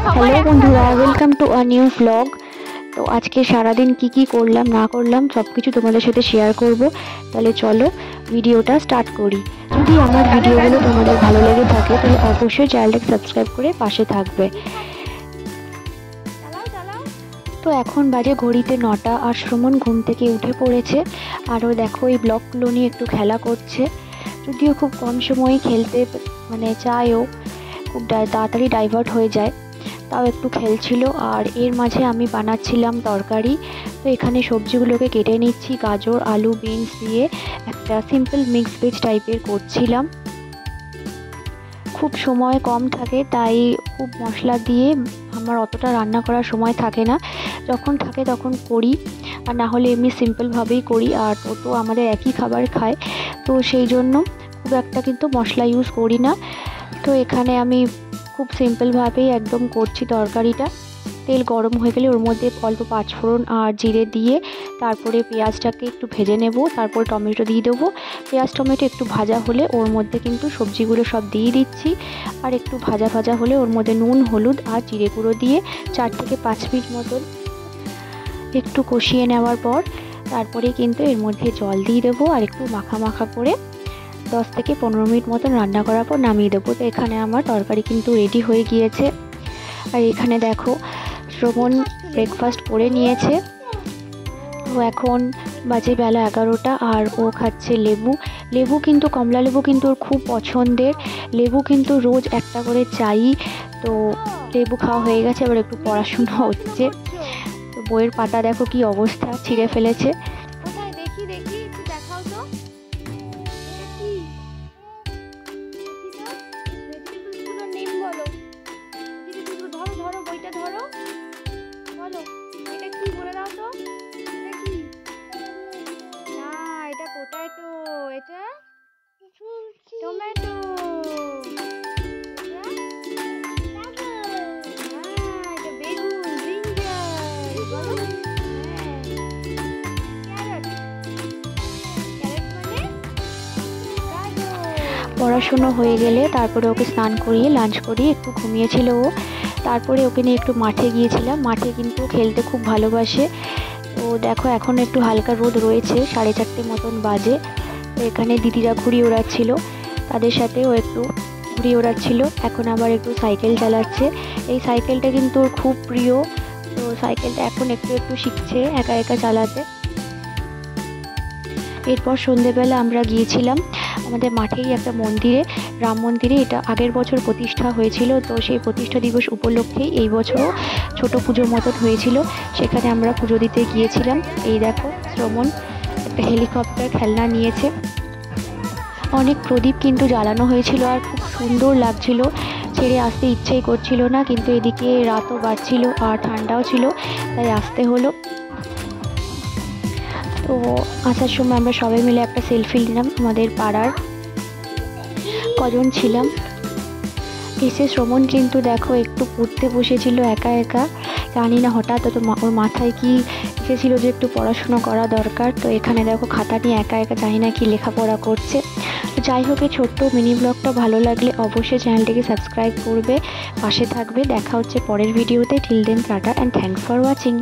Hello বন্ধুরা, welcome to a new vlog. তো আজকে সারাদিন কি করলাম না করলাম সব কিছু তোমাদের সাথে শেয়ার করব। তাহলে চলো ভিডিওটা স্টার্ট করি। যদি আমার ভিডিওগুলো তোমাদের ভালো লেগে থাকে তাহলে অবশ্যই চ্যানেলটাকে সাবস্ক্রাইব করে পাশে থাকবে। তো এখন বাজে ঘড়িতে 9টা আর সুমন ঘুম থেকে উঠে পড়েছে। আরও দেখো এই ব্লকগুলো নিয়ে একটু খেলা করছে, যদিও খুব কম সময়ে খেলতে চায়ও, খুব তাড়াতাড়ি ডাইভার্ট হয়ে যায়, তাও একটু খেলছিল। আর এর মাঝে আমি বানাচ্ছিলাম তরকারি। তো এখানে সবজিগুলোকে কেটে নিচ্ছি, গাজর আলু বিনস দিয়ে একটা সিম্পল মিক্স ভেজ টাইপের করছিলাম। খুব সময় কম থাকে তাই খুব মশলা দিয়ে আমার অতটা রান্না করার সময় থাকে না, যখন থাকে তখন করি, আর না হলে এমনি সিম্পলভাবেই করি। আর ও তো আমাদের একই খাবার খায়, তো সেই জন্য খুব একটা কিন্তু মশলা ইউজ করি না। তো এখানে আমি খুব সিম্পলভাবেই একদম করছি তরকারিটা। তেল গরম হয়ে গেলে ওর মধ্যে অল্প পাঁচফোড়ন আর জিরে দিয়ে তারপরে পেঁয়াজটাকে একটু ভেজে নেব, তারপর টমেটো দিয়ে দেবো। পেঁয়াজ টমেটো একটু ভাজা হলে ওর মধ্যে কিন্তু সবজিগুলো সব দিয়ে দিচ্ছি, আর একটু ভাজা ভাজা হলে ওর মধ্যে নুন হলুদ আর জিরে গুঁড়ো দিয়ে 4 থেকে 5 মিনিট মতন একটু কষিয়ে নেওয়ার পর তারপরে কিন্তু এর মধ্যে জল দিয়ে দেবো, আর একটু মাখা মাখা করে 10 থেকে 15 মিনিট মতন রান্না করার পর নামিয়ে দেবো। তো এখানে আমার তরকারি কিন্তু রেডি হয়ে গিয়েছে। আর এখানে দেখো শ্রবণ ব্রেকফাস্ট করে নিয়েছে। ও এখন বাজে বেলা 11টা আর ও খাচ্ছে লেবু কিন্তু কমলা লেবু কিন্তু ওর খুব পছন্দের। লেবু কিন্তু রোজ একটা করে চাই। তো লেবু খাওয়া হয়ে গেছে, এবার একটু পড়াশোনা হচ্ছে। তো বইয়ের পাতা দেখো কি অবস্থা, ছিঁড়ে ফেলেছে। এটা টমেটো, এটা বেগুন, ব্রিঞ্জাল, বলো ক্যারট, ক্যারট মানে গাজর। পড়াশুনো হয়ে গেলে তারপরে ওকে স্নান করিয়ে লাঞ্চ করিয়ে একটু ঘুমিয়েছিল ও। তারপরে ওকে নিয়ে একটু মাঠে গিয়েছিলাম। মাঠে কিন্তু খেলতে খুব ভালোবাসে। তো দেখো এখন একটু হালকা রোদ রয়েছে, 4:30 মতন বাজে। তো এখানে দিদিরা ঘুড়ি ওড়াচ্ছিল, তাদের সাথেও একটু ঘুড়ি ওড়াচ্ছিল। এখন আবার একটু সাইকেল চালাচ্ছে। এই সাইকেলটা কিন্তু ওর খুব প্রিয়। তো সাইকেলটা এখন একটু শিখছে একা একা চালাতে। এরপর সন্ধেবেলা আমরা গিয়েছিলাম আমাদের মাঠেই একটা মন্দিরে, রাম মন্দিরে। এটা আগের বছর প্রতিষ্ঠা হয়েছিল, তো সেই প্রতিষ্ঠা দিবস উপলক্ষেই এই বছরও ছোট পুজোর মতন হয়েছিল। সেখানে আমরা পুজো দিতে গিয়েছিলাম। এই দেখো শ্রবণ একটা হেলিকপ্টার খেলনা নিয়েছে। অনেক প্রদীপ কিন্তু জ্বালানো হয়েছিল আর খুব সুন্দর লাগছিল, ছেড়ে আসতে ইচ্ছেই করছিল না। কিন্তু এদিকে রাতও বাড়ছিল আর ঠান্ডাও ছিল, তাই আসতে হলো। তো আসার সময় আমরা সবাই মিলে একটা সেলফি নিলাম, আমাদের পাড়ার কজন ছিলাম। এসে শ্রবণ কিন্তু দেখো একটু পড়তে বসেছিল একা একা, জানি না হঠাৎ ওর মাথায় কি এসেছিলো যে একটু পড়াশুনো করা দরকার। তো এখানে দেখো খাতা নিয়ে একা একা জানি না কি লেখাপড়া করছে। তো যাই হোক, এই ছোট্ট মিনি ব্লগটা ভালো লাগলে অবশ্যই চ্যানেলটিকে সাবস্ক্রাইব করবে, পাশে থাকবে। দেখা হচ্ছে পরের ভিডিওতে। Till then tata and thanks for watching.